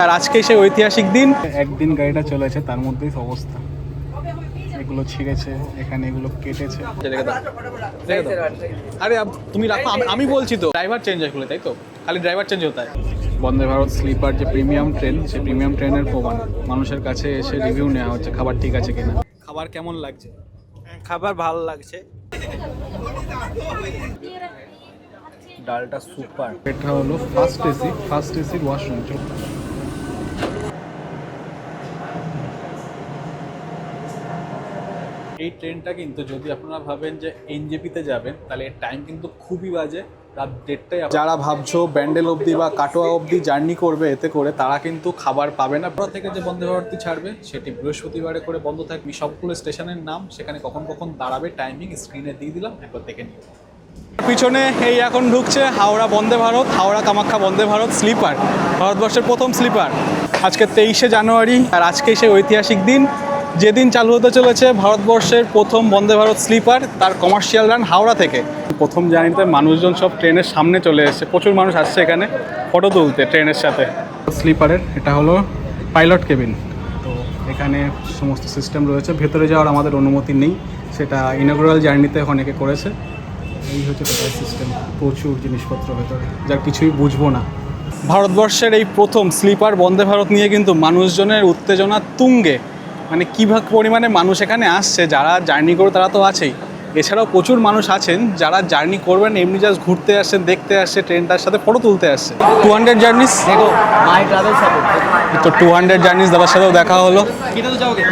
আর আজকে সেই ঐতিহাসিক দিন। একদিন গাড়িটা চলেছে, তার মধ্যেই অবস্থা, এগুলো ছিঁড়েছে, এখানে এগুলো কেটেছে। আরে তুমি রাখো, আমি বলছি তো ড্রাইভার চেঞ্জ হয়ে তাই তো, খালি ড্রাইভার চেঞ্জ হতে হয়। বন্দে ভারত স্লিপার যে প্রিমিয়াম ট্রেন, সেই প্রিমিয়াম ট্রেনের প্রমাণ মানুষের কাছে এসে রিভিউ নেওয়া হচ্ছে, খাবার ঠিক আছে কিনা। খাবার কেমন লাগছে? খাবার ভালো লাগছে। ডালটা সুপার। এটা হলো ফার্স্ট এসির ওয়াশরুম। এই ট্রেনটা কিন্তু যদি আপনারা ভাবেন যে এনজেপিতে যাবেন তাহলে এর টাইম কিন্তু খুবই বাজে, রাত 1:30টায়। যারা ভাবছো ব্যান্ডেল অবধি বা কাটোয়া অবধি জার্নি করবে এতে করে, তারা কিন্তু খাবার পাবে না। পর থেকে যে বন্দে ভারতটি ছাড়বে সেটি বৃহস্পতিবারে করে বন্ধ থাকবে। সবগুলো স্টেশনের নাম, সেখানে কখন কখন দাঁড়াবে টাইমিং স্ক্রিনে দিয়ে দিলাম, একবার দেখে নিন। পিছনে এই এখন ঢুকছে হাওড়া বন্দে ভারত, হাওড়া কামাখ্যা বন্দে ভারত স্লিপার, ভারতবর্ষের প্রথম স্লিপার। আজকে 23শে জানুয়ারি, আর আজকে সেই ঐতিহাসিক দিন যেদিন চালু হতে চলেছে ভারতবর্ষের প্রথম বন্দে ভারত স্লিপার, তার কমার্শিয়াল রান হাওড়া থেকে। প্রথম জার্নিতে মানুষজন সব ট্রেনের সামনে চলে এসেছে, প্রচুর মানুষ আসছে এখানে ফটো তুলতে ট্রেনের সাথে। স্লিপারের এটা হলো পাইলট কেবিন। তো এখানে সমস্ত সিস্টেম রয়েছে, ভেতরে যাওয়ার আমাদের অনুমতি নেই, সেটা ইনগ্রাল জার্নিতে অনেকে করেছে। এই হচ্ছে টোটাল সিস্টেম, প্রচুর জিনিসপত্র ভেতরে, যার কিছুই বুঝবো না। ভারতবর্ষের এই প্রথম স্লিপার বন্দে ভারত নিয়ে কিন্তু মানুষজনের উত্তেজনা তুঙ্গে। মানে কী পরিমাণে মানুষ এখানে আসছে, যারা জার্নি করে তারা তো আছেই, এছাড়াও প্রচুর মানুষ আছেন যারা জার্নি করবেন এমনি জাস্ট ঘুরতে আসছেন, দেখতে আসছে, ট্রেনটার সাথে ফটো তুলতে আসছে। 200 জার্নিস দেখো মাই ট্রাভেল সাপোর্ট তো 200 জার্নিস দাদার সাথেও দেখা হলো। কিটা তো যাওগে।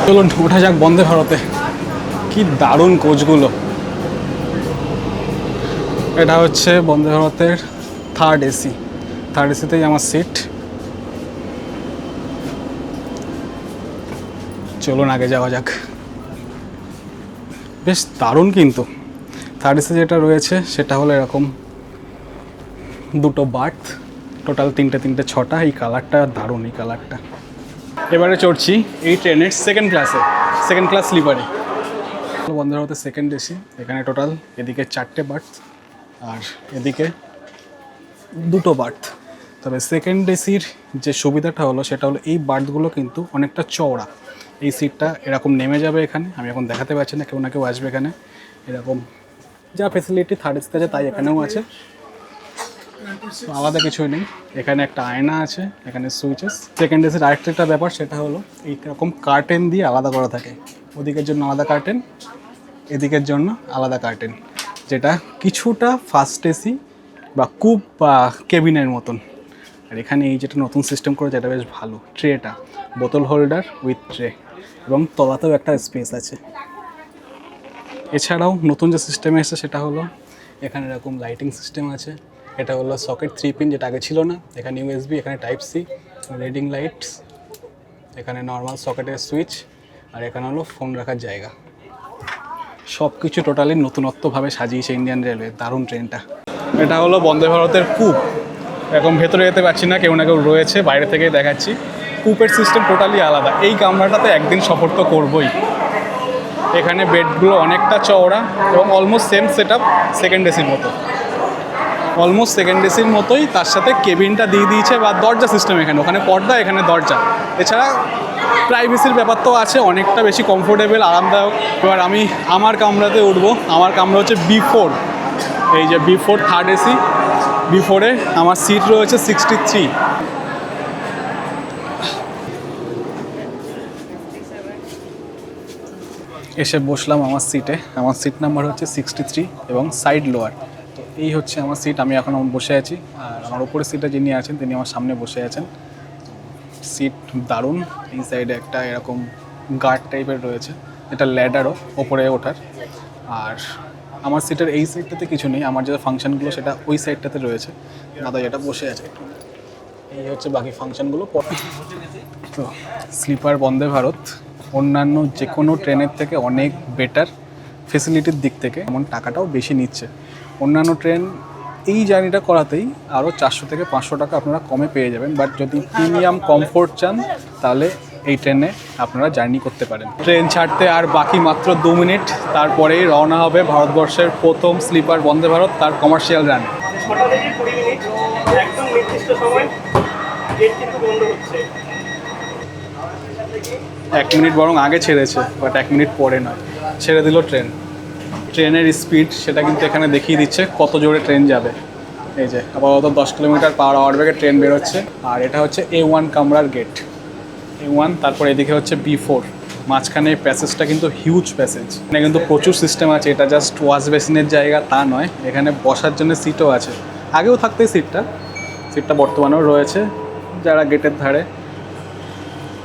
চলুন ওঠা যাক বন্দে ভারতে। কি দারুণ কোচগুলো। এটা হচ্ছে বন্দে ভারতের থার্ড এসিতেই আমার সিট। চলুন আগে যাওয়া যাক। বেশ দারুণ কিন্তু থার্ড এসি যেটা রয়েছে সেটা হলো এরকম দুটো বার্থ, টোটাল তিনটে 6টা। এই কালারটা দারুণ, এই কালারটা। এবারে চড়ছি এই ট্রেনের সেকেন্ড ক্লাস স্লিপারে। বন্দে ভারতের সেকেন্ড এসি, এখানে টোটাল এদিকে 4টে বার্থ আর এদিকে 2টো বার্থ। তবে সেকেন্ড এসির যে সুবিধাটা হলো সেটা হলো এই বার্থগুলো কিন্তু অনেকটা চওড়া। এই সিটটা এরকম নেমে যাবে এখানে, আমি এখন দেখাতে পারছি না, কেউ না কেউ আসবে এখানে। এরকম যা ফেসিলিটি থার্ড এসিতে আছে তাই এখানেও আছে, আলাদা কিছুই নেই। এখানে একটা আয়না আছে, এখানে সুইচেস। সেকেন্ড এসির আরেকটা ব্যাপার সেটা হলো এইরকম কার্টেন দিয়ে আলাদা করা থাকে, ওদিকের জন্য আলাদা কার্টেন, এদিকের জন্য আলাদা কার্টেন, যেটা কিছুটা ফার্স্ট এসি বা কুপ বা কেবিনের মতন। আর এখানে এই যেটা নতুন সিস্টেম করেছে এটা বেশ ভালো, ট্রেটা, বোতল হোল্ডার উইথ ট্রে, এবং তলাতেও একটা স্পেস আছে। এছাড়াও নতুন যে সিস্টেমে এসেছে সেটা হলো এখানে এরকম লাইটিং সিস্টেম আছে। এটা হলো সকেট 3 পিন, যেটা আগে ছিল না। এখানে ইউএসবি, এখানে টাইপ সি, রিডিং লাইটস, এখানে নর্মাল সকেটের সুইচ, আর এখানে হলো ফোন রাখার জায়গা। সব কিছু টোটালি নতুনত্বভাবে সাজিয়েছে ইন্ডিয়ান রেলওয়ে। দারুণ ট্রেনটা। এটা হলো বন্দে ভারতের কূপ। এখন ভেতরে যেতে পারছি না, কেউ না কেউ রয়েছে, বাইরে থেকেই দেখাচ্ছি। কূপের সিস্টেম টোটালি আলাদা। এই কামরাটাতে একদিন সফর তো করবই। এখানে বেডগুলো অনেকটা চওড়া এবং almost same set up second এসির মতো, অলমোস্ট সেকেন্ড এসির মতোই। তার সাথে কেবিনটা দিয়ে দিয়েছে বা দরজা সিস্টেম, এখানে ওখানে পর্দা, এখানে দরজা। এছাড়া প্রাইভেসির ব্যাপার তো আছে, অনেকটা বেশি কমফোর্টেবল, আরামদায়ক। এবার আমি আমার কামরাতে উঠবো। আমার কামরা হচ্ছে B4, এই যে B4 থার্ড এসি। B4-এ আমার সিট রয়েছে 63। এসে বসলাম আমার সিটে। আমার সিট নাম্বার হচ্ছে 63 এবং সাইড লোয়ার। তো এই হচ্ছে আমার সিট, আমি এখন বসে আছি। আর আমার উপরের সিটে যিনি আছেন তিনি আমার সামনে বসে আছেন। সিট দারুণ। এই সাইডে একটা এরকম গার্ড টাইপের রয়েছে, এটা ল্যাডারও ওপরে ওঠার। আর আমার সিটের এই সাইডটাতে কিছু নেই, আমার যে ফাংশনগুলো সেটা ওই সাইডটাতে রয়েছে। দাদা যেটা বসে আছে, এই হচ্ছে বাকি ফাংশনগুলো। তো স্লিপার বন্দে ভারত অন্যান্য যে কোনো ট্রেনের থেকে অনেক বেটার ফেসিলিটির দিক থেকে, এমন টাকাটাও বেশি নিচ্ছে। অন্যান্য ট্রেন এই জার্নিটা করাতেই আরও 400 থেকে 500 টাকা আপনারা কমে পেয়ে যাবেন। বাট যদি প্রিমিয়াম কমফোর্ট চান তাহলে এই ট্রেনে আপনারা জার্নি করতে পারেন। ট্রেন ছাড়তে আর বাকি মাত্র 2 মিনিট, তারপরেই রওনা হবে ভারতবর্ষের প্রথম স্লিপার বন্দে ভারত তার কমার্শিয়াল রান। 6:20 মিনিট, একদম নির্দিষ্ট সময় গেট কিন্তু বন্ধ হচ্ছে। 1 মিনিট বরং আগে ছেড়েছে, বাট 1 মিনিট পরে নয়, ছেড়ে দিল ট্রেন। ট্রেনের স্পিড সেটা কিন্তু এখানে দেখিয়ে দিচ্ছে কত জোরে ট্রেন যাবে। এই যে আপাতত 10 কিলোমিটার পার আওয়ার বেগে ট্রেন বেরোচ্ছে। আর এটা হচ্ছে A1 কামরার গেট, A1। তারপর এদিকে হচ্ছে B4। মাঝখানে প্যাসেজটা কিন্তু হিউজ প্যাসেজ, এখানে কিন্তু প্রচুর সিস্টেম আছে। এটা জাস্ট ওয়াশ বেসিনের জায়গা তা নয়, এখানে বসার জন্য সিটও আছে। আগেও থাকতে সিটটা বর্তমানেও রয়েছে। যারা গেটের ধারে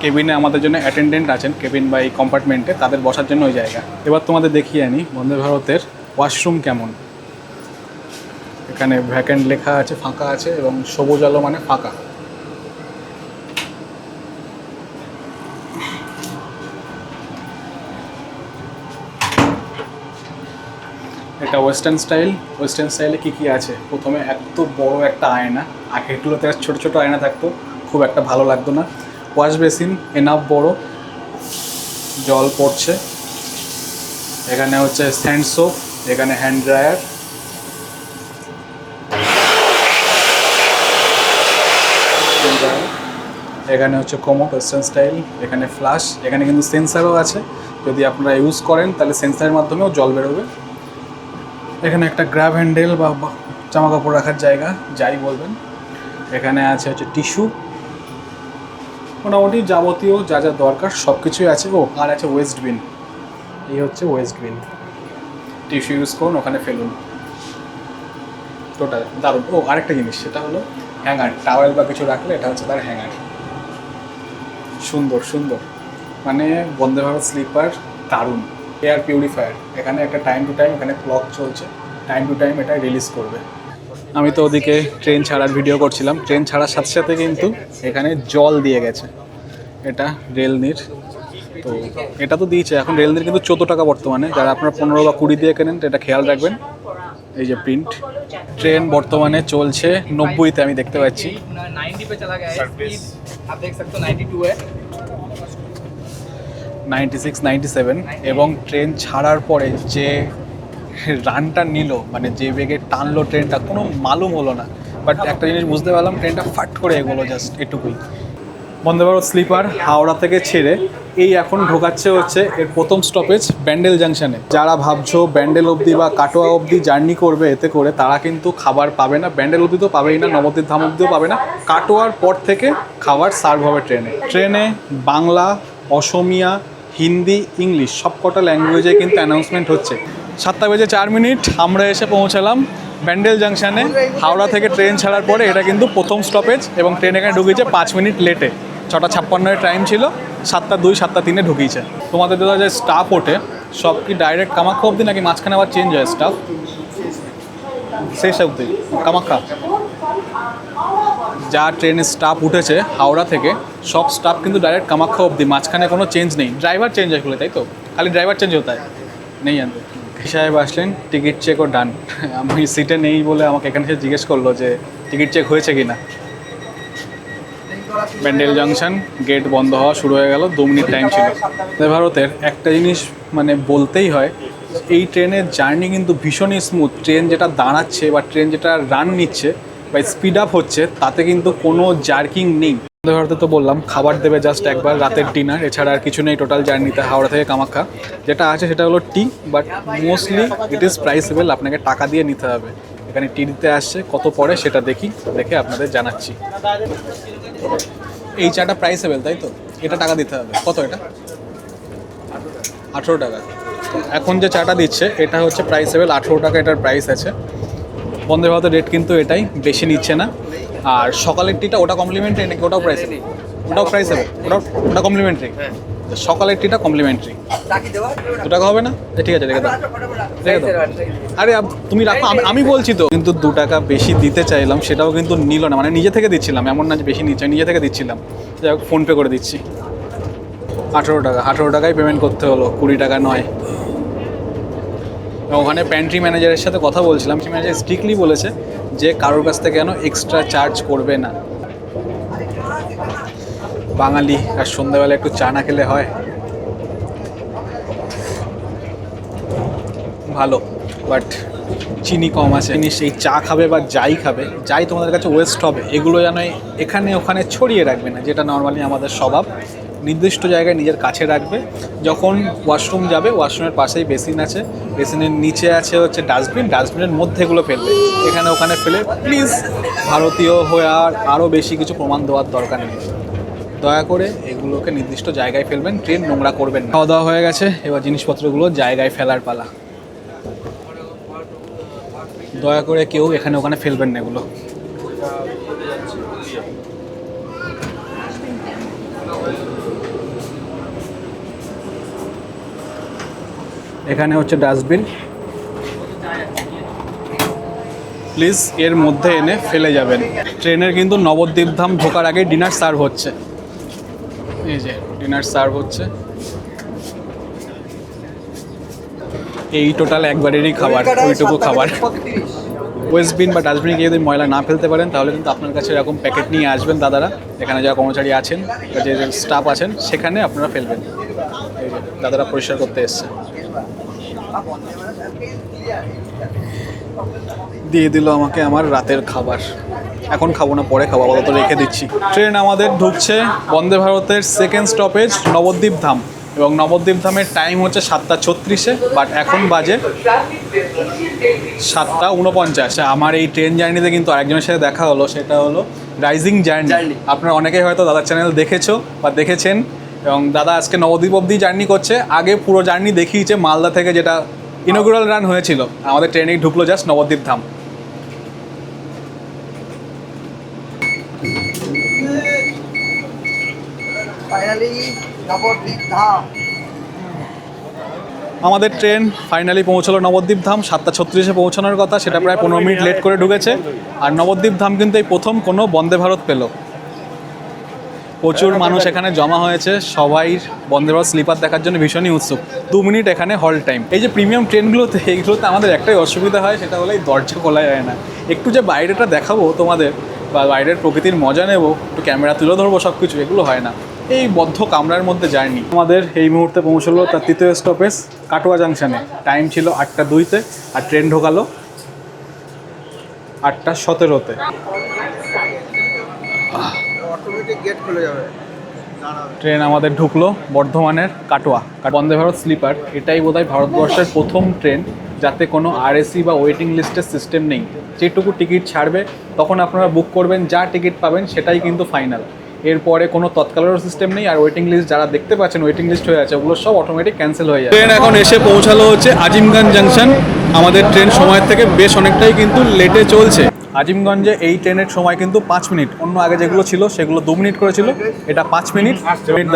কেবিনে আমাদের জন্য অ্যাটেন্ডেন্ট আছেন, কেবিন বা এই কম্পার্টমেন্টে, তাদের বসার জন্য ওই জায়গা। এবার তোমাদের দেখিয়ে আনি বন্দে ভারতের ওয়াশরুম কেমন। এখানে ভ্যাকেন্ট লেখা আছে, ফাঁকা আছে, এবং সবুজ আলো মানে ফাঁকা। এটা ওয়েস্টার্ন স্টাইলে কী আছে, প্রথমে এত বড় একটা আয়না, আগেগুলোতে ছোট ছোট আয়না থাকতো, খুব একটা ভালো লাগতো না। ওয়াশ বেসিন এনাফ বড়, জল পড়ছে। এখানে হচ্ছে স্যান্ড সোপ, এখানে হ্যান্ড ড্রায়ার, এখানে হচ্ছে কোমোড ওয়েস্টার্ন স্টাইল, এখানে ফ্লাশ, এখানে কিন্তু সেন্সারও আছে। যদি আপনারা ইউজ করেন তাহলে সেন্সারের মাধ্যমেও জল বেরোবে। এখানে একটা গ্র্যাব হ্যান্ডেল বা জামা কাপড় রাখার জায়গা, যাই বলবেন। এখানে আছে হচ্ছে টিস্যু, মোটামুটি যাবতীয় যা যা দরকার সব কিছুই আছে। আর আছে ওয়েস্ট বিন, এই হচ্ছে ওয়েস্ট বিন। টিস্যু ইউজ করুন, ওখানে ফেলুন, টোটাল দারুণ। আরেকটা জিনিস, সেটা হলো হ্যাঙ্গার, টাওয়েল বা কিছু রাখলে এটা হচ্ছে তার হ্যাঙ্গার। সুন্দর, মানে বন্দে ভারত স্লিপার দারুণ। এয়ার পিউরিফায়ার, এখানে একটা টাইম টু টাইম এখানে ক্লক চলছে, টাইম টু টাইম এটা রিলিজ করবে। আমি তো ওদিকে ট্রেন ছাড়ার ভিডিও করছিলাম, ট্রেন ছাড়ার সাথে সাথে কিন্তু এখানে জল দিয়ে গেছে। এটা রেলনির, তো এটা তো দিয়েছে। এখন রেলনির কিন্তু 14 টাকা বর্তমানে, যারা আপনারা 15 বা 20 দিয়ে কেনেন এটা খেয়াল রাখবেন। এই যে প্রিন্ট। ট্রেন বর্তমানে চলছে 90-তে, আমি দেখতে পাচ্ছি। 90 पे चला गया है, स्पीड आप देख सकते हो 92 है। 96, 97। এবং ট্রেন ছাড়ার পরে যে রানটা নিল, মানে যে বেগে টানলো ট্রেনটা, কোনো মালুম হলো না। বাট একটা জিনিস বুঝতে পারলাম, ট্রেনটা ফাট করে এগোলো, জাস্ট এটুকুই। বন্দে ভারত স্লিপার হাওড়া থেকে ছেড়ে এই এখন ঢোকাচ্ছে হচ্ছে এর প্রথম স্টপেজ ব্যান্ডেল জাংশনে। যারা ভাবছো ব্যান্ডেল অবধি বা কাটোয়া অবধি জার্নি করবে এতে করে, তারা কিন্তু খাবার পাবে না। ব্যান্ডেল অবধি তো পাবেই না, নবদ্বীপ ধাম অবধিও পাবে না। কাটোয়ার পর থেকে খাবার সার্ভ হবে ট্রেনে বাংলা, অসমিয়া, হিন্দি, ইংলিশ সব কটা ল্যাঙ্গুয়েজে কিন্তু অ্যানাউন্সমেন্ট হচ্ছে। 7:04 আমরা এসে পৌঁছালাম ব্যান্ডেল জাংশনে। হাওড়া থেকে ট্রেন ছাড়ার পরে এটা কিন্তু প্রথম স্টপেজ, এবং ট্রেন এখানে ঢুকিয়েছে 5 মিনিট লেটে। 6:56 টাইম ছিল, 7:02, 7:03 ঢুকিয়েছে। তোমাদের দাদা যে স্টাফ ওঠে সব কি ডাইরেক্ট কামাখ্যা অবধি, নাকি মাঝখানে আবার চেঞ্জ হয় স্টাফ? সেই অবধি কামাখ্যা। যা ট্রেনের স্টাফ উঠেছে হাওড়া থেকে, সব স্টাফ কিন্তু ডাইরেক্ট কামাখ্যা অবধি, মাঝখানে কোনো চেঞ্জ নেই। ড্রাইভার চেঞ্জ হয়, তাই তো? খালি ড্রাইভার চেঞ্জ হতে হয়, নেই জানতে। সাহেব আসলেন, টিকিট চেকও ডান। আমি সিটে নেই বলে আমাকে এখানে এসে জিজ্ঞেস করলো যে টিকিট চেক হয়েছে কি না। ব্যান্ডেল জাংশন, গেট বন্ধ হওয়া শুরু হয়ে গেল, 2 মিনিট টাইম ছিল। ভারতের একটা জিনিস মানে বলতেই হয়, এই ট্রেনের জার্নি কিন্তু ভীষণই স্মুথ। ট্রেন যেটা দাঁড়াচ্ছে বা ট্রেন যেটা রান নিচ্ছে বা স্পিড আপ হচ্ছে, তাতে কিন্তু কোনো জার্কিং নেই। বন্দে ভারতে তো বললাম খাবার দেবে জাস্ট একবার, রাতের ডিনার, এছাড়া আর কিছু নেই টোটাল জার্নিতে হাওড়া থেকে কামাখ্যা। যেটা আছে সেটা হলো টি, বাট মোস্টলি ইট ইজ প্রাইসেবল, আপনাকে টাকা দিয়ে নিতে হবে। এখানে টি দিতে আসছে, কত পড়ে সেটা দেখে আপনাদের জানাচ্ছি। এই চাটা প্রাইসেবল, তাই তো? এটা টাকা দিতে হবে। কত এটা? 18 টাকা। এখন যে চাটা দিচ্ছে এটা হচ্ছে প্রাইসেবল, 18 টাকা এটার প্রাইস আছে। বন্দে ভারতের রেট কিন্তু এটাই, বেশি নিচ্ছে না। আর সকালের টিটা ওটা কমপ্লিমেন্টারি নাকি ওটাও প্রাইসেবল? ওটাও প্রাইসেবল, ওটা কমপ্লিমেন্টারি। সকালের টিটা কমপ্লিমেন্টারি। 2 টাকা হবে না? ঠিক আছে, রেখে দাও। আরে তুমি রাখো, আমি বলছি তো। কিন্তু 2 টাকা বেশি দিতে চাইলাম, সেটাও কিন্তু নিল না। মানে নিজে থেকে দিচ্ছিলাম, এমন না যে বেশি নিচ্ছে, নিজে থেকে দিচ্ছিলাম। যাই হোক, ফোনপে করে দিচ্ছি। 18 টাকা, 18 টাকায় পেমেন্ট করতে হলো, 20 টাকা নয়। ওখানে প্যান্ট্রি ম্যানেজারের সাথে কথা বলছিলাম, ম্যানেজার স্ট্রিক্টলি বলেছে যে কারোর কাছ থেকে যেন এক্সট্রা চার্জ করবে না। বাঙালি, আর সন্ধ্যাবেলা একটু চা না খেলে হয়? ভালো, বাট চিনি কম আছে। জিনিস এই চা খাবে বা যাই খাবে, যাই তোমাদের কাছে ওয়েস্ট হবে, এগুলো যেন এখানে ওখানে ছড়িয়ে রাখবে না, যেটা নর্মালি আমাদের স্বভাব। নির্দিষ্ট জায়গায় নিজের কাছে রাখবে। যখন ওয়াশরুম যাবে, ওয়াশরুমের পাশেই বেসিন আছে, বেসিনের নিচে আছে হচ্ছে ডাস্টবিন, ডাস্টবিনের মধ্যে এগুলো ফেলবে, এখানে ওখানে ফেলে প্লিজ। ভারতীয় হয়ে আর আরও বেশি কিছু প্রমাণ দেওয়ার দরকার নেই। দয়া করে এগুলোকে নির্দিষ্ট জায়গায় ফেলবেন, ট্রেন নোংরা করবেন না। খাওয়া দাওয়া হয়ে গেছে, এবার জিনিসপত্রগুলো জায়গায় ফেলার পালা। দয়া করে কেউ এখানে ওখানে ফেলবেন না এগুলো। এখানে হচ্ছে ডাস্টবিন, প্লিজ এর মধ্যে এনে ফেলে যাবেন। ট্রেনের কিন্তু নবদ্বীপ ধাম ঢোকার আগে ডিনার সার্ভ হচ্ছে। এই যে ডিনার সার্ভ হচ্ছে, এই টোটাল একবারেরই খাবার, ওইটুকু খাবার। ওয়েস্টবিন বা ডাস্টবিনে গিয়ে যদি ময়লা না ফেলতে পারেন, তাহলে কিন্তু আপনার কাছে এরকম প্যাকেট নিয়ে আসবেন দাদারা, এখানে যারা কর্মচারী আছেন বা যে স্টাফ আছেন সেখানে আপনারা ফেলবেন। এই যে দাদারা পরিষ্কার করতে এসছে, দিয়ে দিল আমাকে আমার রাতের খাবার। এখন খাবো না, পরে খাবো, আপাতত রেখে দিচ্ছি। ট্রেন আমাদের ঢুকছে বন্দে ভারতের সেকেন্ড স্টপেজ নবদ্বীপ ধাম, এবং নবদ্বীপ ধামের টাইম হচ্ছে 7:36, বাট এখন বাজে 7:49। আমার এই ট্রেন জার্নিতে কিন্তু আরেকজনের সাথে দেখা হলো, সেটা হলো রাইজিং জার্নি। আপনারা অনেকেই হয়তো দাদার চ্যানেল দেখেছো বা দেখেছেন, এবং দাদা আজকে নবদ্বীপ অবধি জার্নি করছে। আগে পুরো জার্নি দেখিয়েছে মালদা থেকে, যেটা ইনগুরাল রান হয়েছিল। আমাদের ট্রেনেই ঢুকলো জাস্ট নবদ্বীপ ধাম। আমাদের ট্রেন ফাইনালি পৌঁছলো নবদ্বীপ ধাম। 7:36 পৌঁছানোর কথা, সেটা প্রায় 15 মিনিট লেট করে ঢুকেছে। আর নবদ্বীপ ধাম কিন্তু এই প্রথম কোনো বন্দে ভারত পেল। প্রচুর মানুষ এখানে জমা হয়েছে, সবাই বন্দে ভারত স্লিপার দেখার জন্য ভীষণই উৎসুক। 2 মিনিট এখানে হল্ট টাইম। এই যে প্রিমিয়াম ট্রেনগুলোতে, এইগুলোতে আমাদের একটাই অসুবিধা হয়, সেটা হলো এই দরজা খোলা যায় না। একটু যে বাইরেটা দেখাবো তোমাদের, বা বাইরের প্রকৃতির মজা নেবো, একটু ক্যামেরা তুলে ধরবো, সব কিছু এগুলো হয় না। এই বদ্ধ কামরার মধ্যে জার্নি। আমাদের এই মুহূর্তে পৌঁছলো তার তৃতীয় স্টপেজ কাটোয়া জাংশনে। টাইম ছিল 8:02-তে, আর ট্রেন ঢোকালো 8:17-তে। ট্রেন আমাদের ঢুকলো বর্ধমানের কাটোয়া। বন্দে ভারত স্লিপার এটাই বোধহয় ভারতবর্ষের প্রথম ট্রেন যাতে কোনো আরএসি বা ওয়েটিং লিস্টের সিস্টেম নেই। যেটুকু টিকিট ছাড়বে তখন আপনারা বুক করবেন, যা টিকিট পাবেন সেটাই কিন্তু ফাইনাল। এরপরে কোনো তৎকালেরও সিস্টেম নেই। আর ওয়েটিং লিস্ট যারা দেখতে পাচ্ছেন ওয়েটিং লিস্ট হয়ে আছে, ওগুলো সব অটোমেটিক ক্যান্সেল হয়ে যায়। ট্রেন এখন এসে পৌঁছালো হচ্ছে আজিমগঞ্জ জাংশন। আমাদের ট্রেন সময়ের থেকে বেশ অনেকটাই কিন্তু লেটে চলছে। আজিমগঞ্জে এই ট্রেনের সময় কিন্তু 5 মিনিট, অন্য আগে যেগুলো ছিল সেগুলো 2 মিনিট করেছিল, এটা 5 মিনিট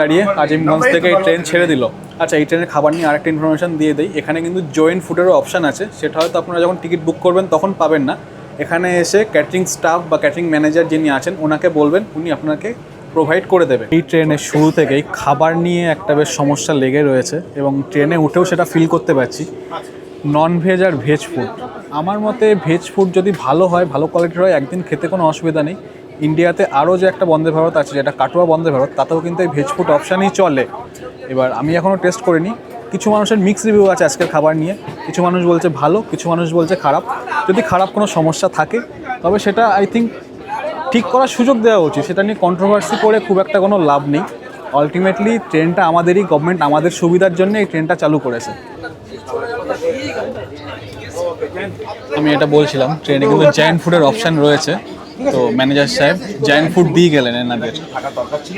দাঁড়িয়ে আজিমগঞ্জ থেকে এই ট্রেন ছেড়ে দিল। আচ্ছা, এই ট্রেনের খাবার নিয়ে আরেকটা ইনফরমেশন দিয়ে দিই। এখানে কিন্তু জয়েন্ট ফুডেরও অপশান আছে, সেটা হয়তো আপনারা যখন টিকিট বুক করবেন তখন পাবেন না। এখানে এসে ক্যাটারিং স্টাফ বা ক্যাটারিং ম্যানেজার যিনি আছেন ওনাকে বলবেন, উনি আপনাকে প্রোভাইড করে দেবে। এই ট্রেনের শুরু থেকেই খাবার নিয়ে একটা বেশ সমস্যা লেগে রয়েছে, এবং ট্রেনে উঠেও সেটা ফিল করতে পারছি। নন ভেজ আর ভেজ ফুড, আমার মতে ভেজ ফুড যদি ভালো হয়, ভালো কোয়ালিটির হয়, একদিন খেতে কোনো অসুবিধা নেই। ইন্ডিয়াতে আরও যে একটা বন্দে ভারত আছে, যেটা কাটোয়া বন্দে ভারত, তাতেও কিন্তু এই ভেজ ফুড অপশানই চলে। এবার আমি এখনও টেস্ট করিনি, কিছু মানুষের মিক্স রিভিউ আছে আজকের খাবার নিয়ে। কিছু মানুষ বলছে ভালো, কিছু মানুষ বলছে খারাপ। যদি খারাপ কোনো সমস্যা থাকে তবে সেটা আই থিঙ্ক ঠিক করার সুযোগ দেওয়া উচিত, সেটা নিয়ে কন্ট্রোভার্সি করে খুব একটা কোনো লাভ নেই। আলটিমেটলি ট্রেনটা আমাদেরই, গভর্নমেন্ট আমাদের সুবিধার জন্য এই ট্রেনটা চালু করেছে। আমি এটা বলছিলাম, ট্রেনে কিন্তু জায়ান্ট ফুডের অপশান রয়েছে, তো ম্যানেজার সাহেব জায়ান্ট ফুড দিয়ে গেলেন এনাদের।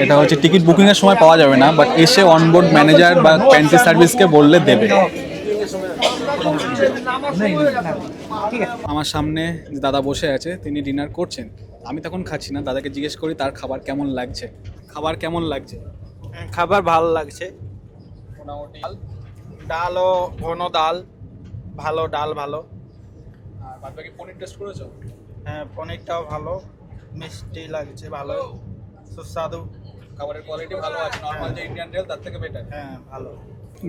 এটা হচ্ছে টিকিট বুকিংয়ের সময় পাওয়া যাবে না, বাট এসে অনবোর্ড ম্যানেজার বা প্যান্ট্রি সার্ভিসকে বললে দেবে। আমার সামনে দাদা বসে আছে, তিনি ডিনার করছেন। আমি তখন খাচ্ছি না, দাদাকে জিজ্ঞেস করি তার খাবার কেমন লাগছে। খাবার কেমন লাগছে? খাবার ভালো লাগছে। মোটামুটি ডালও ঘন ডাল, ভালো ডাল ভালো। আর বাদ বাকি পনির টেস্ট করেছো? হ্যাঁ, পনিরটাও ভালো, মিষ্টি লাগছে, ভালো সুস্বাদু। খাবারের কোয়ালিটি ভালো আছে, নর্মাল যে ইন্ডিয়ান রেল তার থেকে বেটার। হ্যাঁ, ভালো।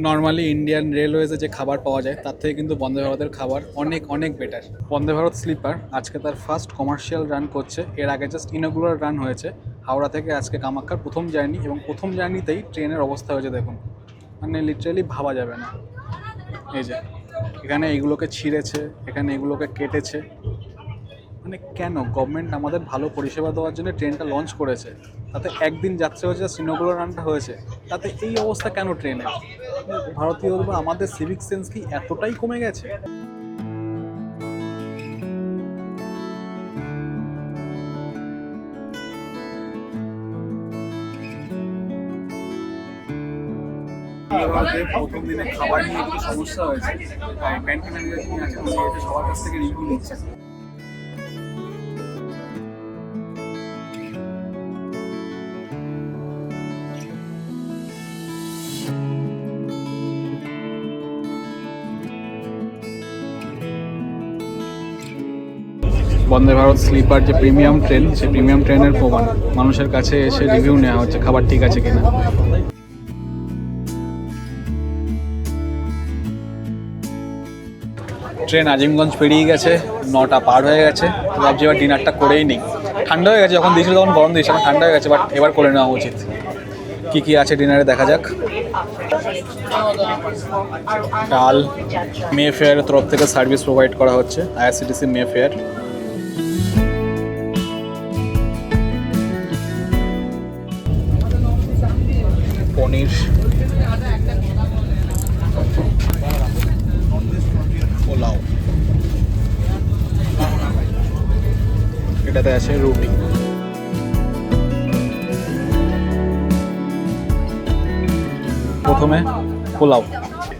নর্মালি ইন্ডিয়ান রেলওয়েজে যে খাবার পাওয়া যায় তার থেকে কিন্তু বন্দে ভারতের খাবার অনেক অনেক বেটার। বন্দে ভারত স্লিপার আজকে তার ফার্স্ট কমার্শিয়াল রান করছে। এর আগে জাস্ট ইনগুলার রান হয়েছে হাওড়া থেকে আজকে কামাখ্যার প্রথম জার্নি, এবং প্রথম জার্নিতেই ট্রেনের অবস্থা হয়েছে দেখুন, মানে লিটারালি ভাবা যাবে না। এই যে এখানে এইগুলোকে ছিঁড়েছে, এখানে এগুলোকে কেটেছে, মানে কেন গভর্নমেন্ট আমাদের ভালো পরিষেবা দেওয়ার জন্য ট্রেনটা লঞ্চ করেছে, তাতে একদিন যাত্রা হয়েছে, শ্রীনগর রানটা হয়েছে, তাতে এই অবস্থা কেন ট্রেনের? ভারতীয় বা আমাদের সিভিক সেন্স কি এতটাই কমে গেছে? প্রথম দিনে খাবার নিয়ে একটু সমস্যা হয়েছে, তাই প্যান্টি ম্যানেজার যিনি আছেন উনি এসে সবার কাছ থেকে রিভিউ নিচ্ছেন। বন্দে ভারত স্লিপার যে প্রিমিয়াম ট্রেন, সেই প্রিমিয়াম ট্রেনের প্রমাণ মানুষের কাছে এসে রিভিউ নেওয়া হচ্ছে খাবার ঠিক আছে কিনা। ট্রেন আজিমগঞ্জ পেরিয়ে গেছে, 9টা পার হয়ে গেছে। ভাবছি এবার ডিনারটা করেই নিই। ঠান্ডা হয়ে গেছে, যখন দিয়েছিল তখন গরম দিয়েছে, এখন ঠান্ডা হয়ে গেছে, বাট এবার করে নেওয়া উচিত। কি কি আছে ডিনারে দেখা যাক। ডাল, মে ফেয়ারের তরফ থেকে সার্ভিস প্রোভাইড করা হচ্ছে, আইআরসিটিসি মে ফেয়ার। পনির, পোলাও, এটাতে আছে রুটি। প্রথমে পোলাও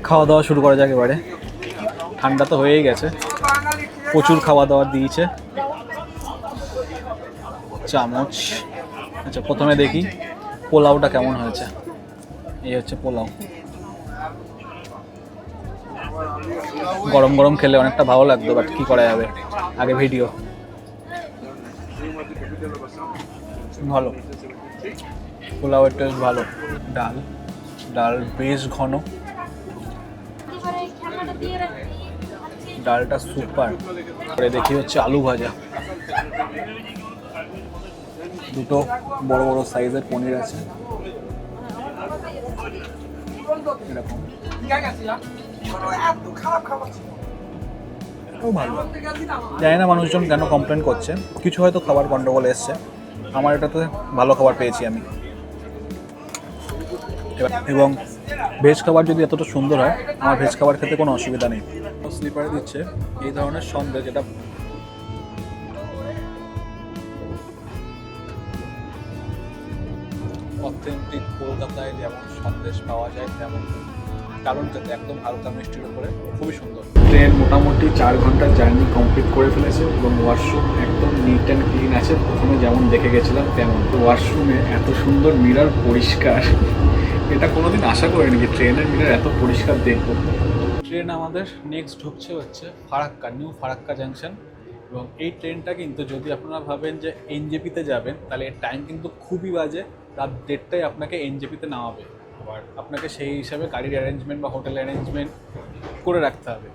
খাওয়া দাওয়া শুরু করা যাক এবারে। ঠান্ডা তো হয়েই গেছে, প্রচুর খাওয়া দাওয়া দিয়েছে। চামচ, আচ্ছা প্রথমে দেখি পোলাওটা কেমন হয়েছে। এই হচ্ছে পোলাও, গরম গরম খেলে অনেকটা ভালো লাগতো, বাট কি করা যাবে, আগে ভিডিও। ভালো, পোলাওয়ের টেস্ট ভালো। ডাল, ডাল বেশ ঘন, ডালটা সুপার। পরে দেখি হচ্ছে আলু ভাজা, দুটো বড় বড় সাইজের পনির আছে এরকম। ভালো, জানি না মানুষজন কেন কমপ্লেন করছে, কিছু হয়তো খাবার গন্ডগোল এসছে। আমার এটাতে ভালো খাবার পেয়েছি আমি। এবং ভেজ খাবার যদি এতটা সুন্দর হয়, আমার ভেজ খাবার খেতে কোনো অসুবিধা নেই। স্লিপারে দিচ্ছে এই ধরনের সন্দেশ, যেটা অথেন্টিক কলকাতায় যেমন সন্দেশ পাওয়া যায় তেমন, কারণ যাতে একদম হালকা মিষ্টির উপরে, খুবই সুন্দর। ট্রেন মোটামুটি 4 ঘন্টার জার্নি কমপ্লিট করে ফেলেছে, এবং ওয়াশরুম একদম নিট অ্যান্ড ক্লিন আছে, প্রথমে যেমন দেখে গেছিলাম তেমন। ওয়াশরুমে এত সুন্দর মিরর, পরিষ্কার, এটা কোনোদিন আশা করিনি যে ট্রেনের মিরর এত পরিষ্কার দেখবো। ট্রেন আমাদের নেক্সট ঢুকছে হচ্ছে ফারাক্কা, নিউ ফারাক্কা জাংশন। এবং এই ট্রেনটা কিন্তু যদি আপনারা ভাবেন যে এনজেপিতে যাবেন, তাহলে এর টাইম কিন্তু খুবই বাজে, রাত 1:30টায় আপনাকে এনজেপিতে নামাবে। আবার আপনাকে সেই হিসাবে গাড়ির অ্যারেঞ্জমেন্ট বা হোটেল অ্যারেঞ্জমেন্ট করে রাখতে হবে।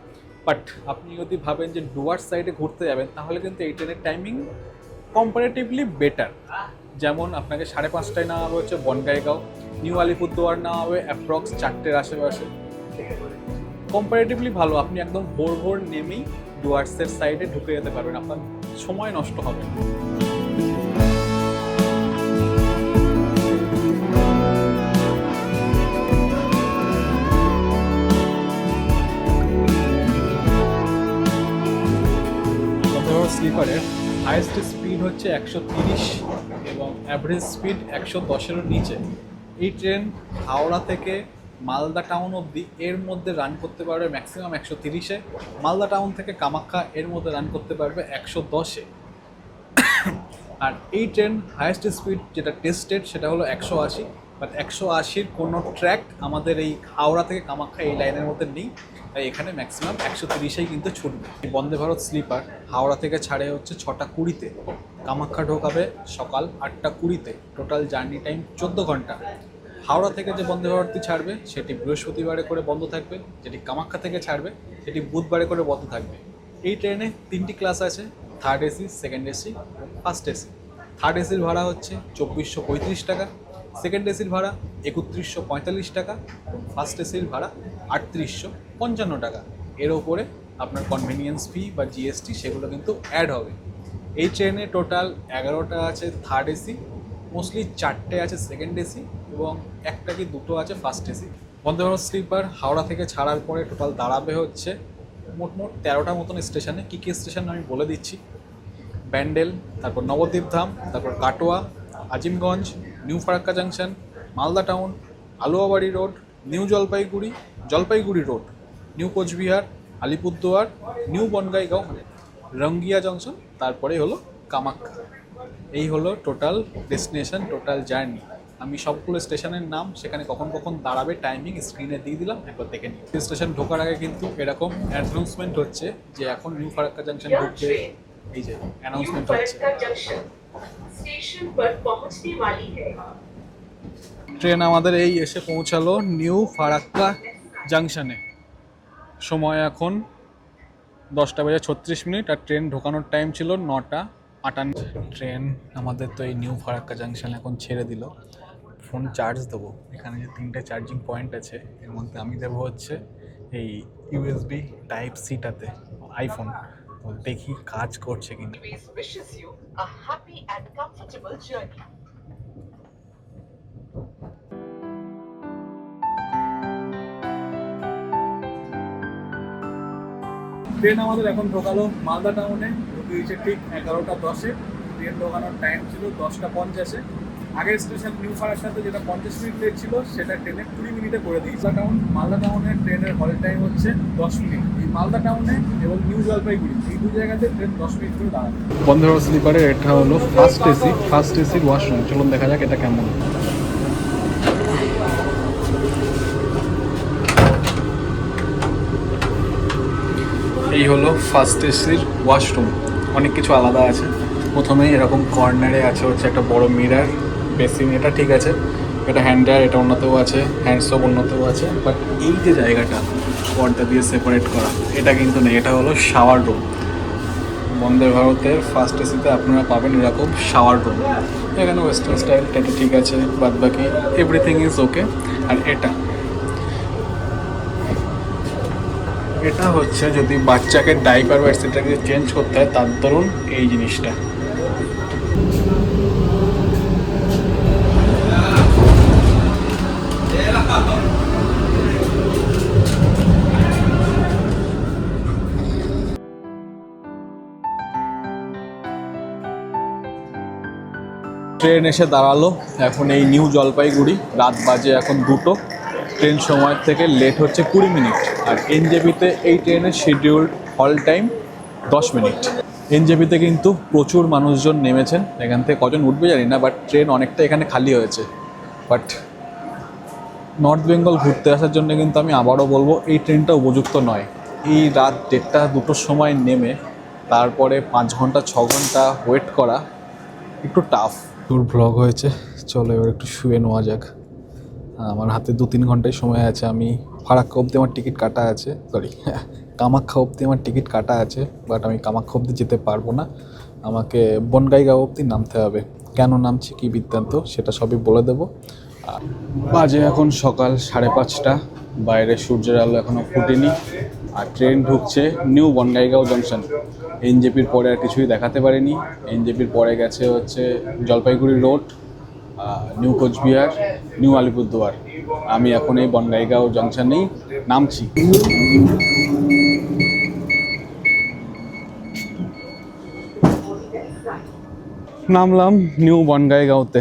বাট আপনি যদি ভাবেন যে ডুয়ার্স সাইডে ঘুরতে যাবেন, তাহলে কিন্তু এই ট্রেনের টাইমিং কম্পারেটিভলি বেটার। যেমন আপনাকে 5:30টায় নেওয়া হবে হচ্ছে বনগাইগাঁও, নিউ আলিপুরদুয়ার নেওয়া হবে অ্যাপ্রক্স 4টের আশেপাশে। কম্পারেটিভলি ভালো, আপনি একদম ভোর ভোর নেমেই ডুয়ার্সের সাইডে ঢুকে যেতে পারবেন, আপনার সময় নষ্ট হবে না। স্লিপারের হাইয়েস্ট স্পিড হচ্ছে 130 এবং অ্যাভারেজ স্পিড 110-এরও নিচে। এই ট্রেন হাওড়া থেকে মালদা টাউন অবধি এর মধ্যে রান করতে পারবে ম্যাক্সিমাম 130-এ, মালদা টাউন থেকে কামাখ্যা এর মধ্যে রান করতে পারবে 110-এ। আর এই ট্রেন হাইয়েস্ট স্পিড যেটা টেস্টেড সেটা হলো 180, বাট 180-র কোনো ট্র্যাক আমাদের এই হাওড়া থেকে কামাখ্যা এই লাইনের মধ্যে নেই, তাই এখানে ম্যাক্সিমাম 130-এই কিন্তু ছুটবে। বন্দে ভারত স্লিপার হাওড়া থেকে ছাড়ে হচ্ছে 6টা 20-তে, কামাখ্যা ঢোকাবে সকাল 8টা 20-তে। টোটাল জার্নি টাইম 14 ঘন্টা। হাওড়া থেকে যে বন্দে ভারতটি ছাড়বে সেটি বৃহস্পতিবারে করে বন্ধ থাকবে, যেটি কামাখ্যা থেকে ছাড়বে সেটি বুধবারে করে বন্ধ থাকবে। এই ট্রেনে 3টি ক্লাস আছে, third AC, second AC, first AC. Third এসির ভাড়া হচ্ছে 2435 টাকা, সেকেন্ড এসির ভাড়া 3145 টাকা, ফার্স্ট এসির ভাড়া 3855 টাকা। এর ওপরে আপনার কনভেনিয়েন্স ফি বা জিএসটি সেগুলো কিন্তু অ্যাড হবে। এই ট্রেনে টোটাল 11টা আছে থার্ড এসি, মোস্টলি 4টে আছে সেকেন্ড এসি এবং একটা কি দুটো আছে first AC. Vande Bharat sleeper Howrah থেকে ছাড়ার পরে টোটাল দাঁড়াবে হচ্ছে মোট 13টা মতন স্টেশনে। কী কী স্টেশন আমি বলে দিচ্ছি: ব্যান্ডেল, তারপর নবদ্বীপ ধাম, তারপর Katwa, Azimganj, new Farakka junction, Malda town, Aluabari road, new Jalpaiguri, Jalpaiguri road, new Cooch Behar, Alipurduar, new Bongaigaon মানে রঙ্গিয়া জংশন, তারপরে হলো কামাখ্যা। এই হলো টোটাল ডেস্টিনেশন, টোটাল জার্নি। আমি সবগুলো স্টেশনের নাম, সেখানে কখন কখন দাঁড়াবে টাইমিং স্ক্রিনে দিয়ে দিলাম, একবার দেখে নিই। স্টেশন ঢোকার আগে কিন্তু এরকম অ্যানাউন্সমেন্ট হচ্ছে যে এখন নিউ ফারাক্কা জাংশন ঢুকছে। এই যে অ্যানাউন্সমেন্ট হচ্ছে। स्टेशन पर पहुंचने वाली है। ট্রেন আমাদের এই এসে পৌঁছালো নিউ ফারাক্কা জাংশনে। সময় এখন 10:36 আর ট্রেন ঢোকানোর টাইম ছিল 9:58। ট্রেন আমাদের তো এই নিউ ফারাক্কা জাংশন এখন ছেড়ে দিল। ফোন চার্জ দেবো, এখানে যে 3টে চার্জিং পয়েন্ট আছে এর মধ্যে আমি দেবো হচ্ছে এই ইউএসবি টাইপ সিটাতে আইফোন। তো দেখি কাজ করছে কিনা। Always wishes you a happy and comfortable journey. Train আমাদের এখন ঢোকালো মালদা টাউনে, ঢুকিয়েছে ঠিক 11:10। ট্রেন ঢোকানোর টাইম ছিল 10:50। আগের স্টেশন নিউ ফারাক্কাতে যেটা 50 মিনিট লেট ছিল সেটা ট্রেনে 20 মিনিটে করে দিয়েছে। মালদা টাউনের ট্রেনের হল টাইম হচ্ছে 10 মিনিট। এই মালদা টাউনে এবং নিউ জলপাইগুড়ি এই দু জায়গাতে ট্রেন 10 মিনিট করে দাঁড়াবে। বন্দে ভারত স্লিপারের এটা হলো ফার্স্ট এসি, ফার্স্ট এসির ওয়াশরুম। চলুন দেখা যাক এটা কেমন। এই হলো ফার্স্ট এসির ওয়াশরুম। অনেক কিছু আলাদা আছে। প্রথমেই এরকম কর্নারে আছে হচ্ছে একটা বড় মিরার, বেসিন, এটা ঠিক আছে। এটা হ্যান্ড ড্রায়ার, এটা অন্যতেও আছে, হ্যান্ড সোপ অন্যতেও আছে। বাট এই যে জায়গাটা পর্দা দিয়ে সেপারেট করা, এটা কিন্তু নেই। এটা হলো শাওয়ার রুম। বন্দে ভারতের ফার্স্ট এসিতে আপনারা পাবেন এরকম শাওয়ার রুম। এখানে ওয়েস্টার্ন স্টাইল, এটা ঠিক আছে, বাদ বাকি এভরিথিং ইজ ওকে। আর এটা হচ্ছে যদি বাচ্চাকে ডাইপার বা এটসেট্রা চেঞ্জ করতে হয় তার ধরুন এই জিনিসটা। ট্রেন এসে দাঁড়ালো এখন এই নিউ জলপাইগুড়ি। রাত বাজে এখন 2টো। ট্রেন সময়ের থেকে লেট হচ্ছে 20 মিনিট। আর এনজেপিতে এই ট্রেনের শিডিউল্ড হল টাইম 10 মিনিট। এনজেপিতে কিন্তু প্রচুর মানুষজন নেমেছেন, এখান থেকে কজন উঠবে জানি না, বাট ট্রেন অনেকটা এখানে খালি হয়েছে। বাট নর্থ বেঙ্গল ঘুরতে আসার জন্য কিন্তু আমি আবারও বলবো এই ট্রেনটা উপযুক্ত নয়। এই রাত 1:30-2টোর সময় নেমে তারপরে 5 ঘন্টা 6 ঘন্টা ওয়েট করা একটু টাফ। ট্যুর ব্লগ হয়েছে, চলো এবার একটু শুয়ে নেওয়া যাক। আমার হাতে 2-3 ঘন্টায় সময় আছে। আমি ফারাক্কা অবধি আমার টিকিট কাটা আছে, কামাখ্যা অবধি আমার টিকিট কাটা আছে। বাট আমি কামাখ্যা অবধি যেতে পারবো না, আমাকে বনগাইগাঁও অবধি নামতে হবে। কেন নামছি, কী বৃত্তান্ত, সেটা সবই বলে দেবো। বাজে এখন সকাল 5:30, বাইরে সূর্যের আলো এখনও ফুটেনি। আর ট্রেন ঢুকছে নিউ বনগাইগাঁও জংশন। এনজেপির পরে আর কিছুই দেখাতে পারেনি। এনজেপির পরে গেছে হচ্ছে Jalpaiguri road, new Cooch Behar, new Alipurduar. আমি এখন এই বনগাইগাঁও জংশনেই নামছি। নামলাম নিউ বনগাইগাঁওতে।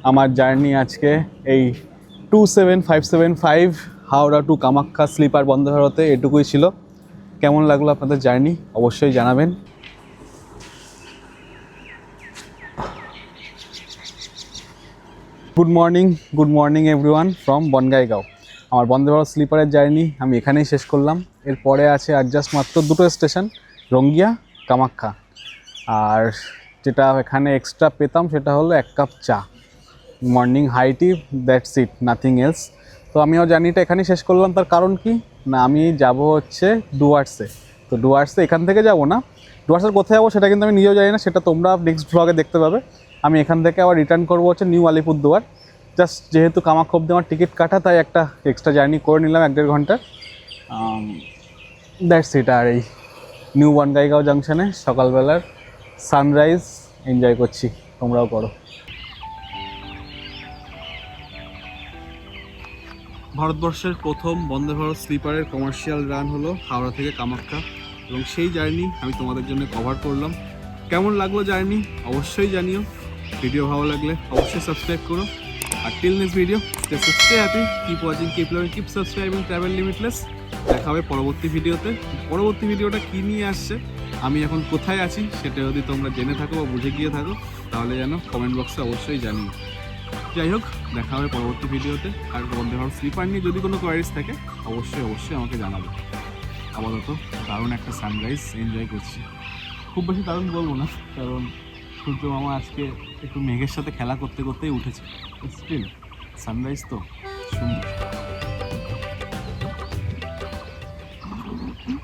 আমার জার্নি আজকে এই 27575 হাওড়া টু কামাখ্যা স্লিপার বন্দে ভারতে এটুকুই ছিল। কেমন লাগলো আপনাদের জার্নি অবশ্যই জানাবেন। Good morning everyone from Bongaigaon. আমার বন্দে ভারত স্লিপারের জার্নি আমি এখানেই শেষ করলাম। এরপরে আছে আর জাস্ট মাত্র 2টো স্টেশন, রঙ্গিয়া, কামাখ্যা। আর যেটা এখানে এক্সট্রা পেতাম সেটা হলো 1 কাপ চা, morning high T, that's it, nothing else. তো আমিও জার্নিটা এখানেই শেষ করলাম। তার কারণ কি না, আমি যাব হচ্ছে ডুয়ার্সে। তো ডুয়ার্সে এখান থেকে যাব না, ডুয়ার্সের কোথায় যাবো সেটা কিন্তু আমি নিজেও জানি না, সেটা তোমরা নেক্সট ব্লগে দেখতে পাবে। আমি এখান থেকে আবার রিটার্ন করবো হচ্ছে নিউ আলিপুরদুয়ার। জাস্ট যেহেতু কামাখ্যা অব্দি আমার টিকিট কাটা, তাই একটা এক্সট্রা জার্নি করে নিলাম 1-1.5 ঘন্টার। That's it. আর এই নিউ বনগাইগাঁও জাংশনে সকালবেলার সানরাইজ এনজয় করছি, তোমরাও করো। ভারতবর্ষের প্রথম বন্দে ভারত স্লিপারের কমার্শিয়াল রান হলো হাওড়া থেকে কামাখ্যা, এবং সেই জার্নি আমি তোমাদের জন্য কভার করলাম। কেমন লাগলো জার্নি অবশ্যই জানিও। ভিডিও ভালো লাগলে অবশ্যই সাবস্ক্রাইব করো। আর till next video, stay happy, keep watching, keep learning, keep subscribing travel limitless. দেখা হবে পরবর্তী ভিডিওতে। পরবর্তী ভিডিওটা কী নিয়ে আসছে, আমি এখন কোথায় আছি সেটা যদি তোমরা জেনে থাকো বা বুঝে গিয়ে থাকো, তাহলে যেন কমেন্ট বক্সে অবশ্যই জানিও। যাই হোক, দেখা হবে পরবর্তী ভিডিওতে। আর বন্দে ভারত স্লিপার নিয়ে যদি কোনো কোয়ারিজ থাকে অবশ্যই আমাকে জানাবে। আপাতত দারুণ একটা সানরাইজ এনজয় করছি। খুব বেশি দারুণ বলবো না, কারণ সূর্য মামা আজকে একটু মেঘের সাথে খেলা করতে করতেই উঠেছে। স্টিল সানরাইজ তো সুন্দর।